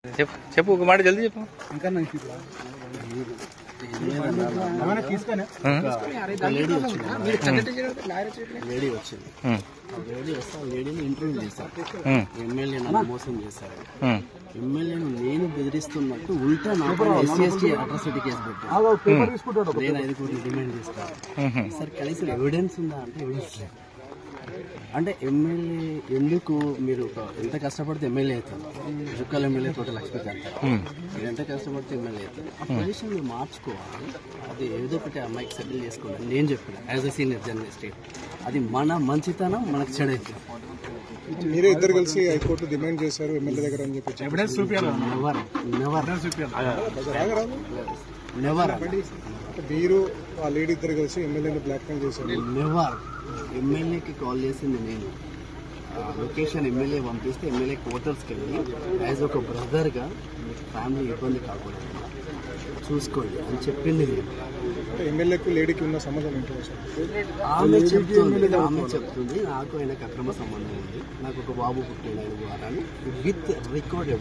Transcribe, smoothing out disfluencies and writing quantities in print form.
చెప్పు చెప్పు ఒక మాట జల్దీ చెప్పు. ఇంకా లేడీ వచ్చింది. లేడీ వస్తే ఆ లేడీని ఇంటర్వ్యూ చేశారు. ఎమ్మెల్యే నన్ను మోసం చేశారు, ఎమ్మెల్యేను నేను బెదిరిస్తున్నట్టు ఉల్టా నాకు SC/ST అట్రాసిటీ కేసు పెట్టారు. నేను 5 కోట్లు డిమాండ్ చేస్తాను. సార్ కనీసం ఎవిడెన్స్ ఉందా అంటే ఎవిడెన్స్ లేదు. అంటే ఎమ్మెల్యే ఎందుకు మీరు ఎంత కష్టపడితే ఎమ్మెల్యే అవుతారు? జుక్కల్ ఎమ్మెల్యే తోట లక్ష్మీకాంత్ మీరు ఎంత కష్టపడితే ఎమ్మెల్యే అవుతారు? ఆ పొజిషన్ మీరు మార్చుకోవాలి. అది ఏదో ఒకటి అమ్మాయికి సెటిల్ చేసుకోవాలి నేను చెప్పిన యాజ్ అ సీనియర్ జర్నలిస్ట్. అది మన మంచితనం మనకు చెడైతే. మీరే ఇద్దరు కలిసి హైకోర్టు డిమాండ్ చేశారు ఎమ్మెల్యే దగ్గర అని చెప్పి ఎవిడెన్స్ చూపించాలి. నెవర్ మీరు ఆ లేడీ ఇద్దరు కలిసి ఎమ్మెల్యేని బ్లాక్మెయిల్ చేశారు. నెవర్. ఎమ్మెల్యేకి కాల్ చేసింది నేను. లొకేషన్ ఎమ్మెల్యే పంపిస్తే ఎమ్మెల్యే క్వార్టర్స్కి వెళ్ళి యాజ్ ఒక బ్రదర్గా ఫ్యామిలీ ఇబ్బంది కాకూడదు చూసుకోండి అని చెప్పింది నేను. ఎమ్మెల్యేకు లేడీకి ఉన్న సంబంధం ఏంటి? ఆమె చెప్తుంది నాకు ఆయనకు అక్రమ సంబంధం ఉంది, నాకు ఒక బాబు పుట్టిన 5 వారాలు విత్ రికార్డ్.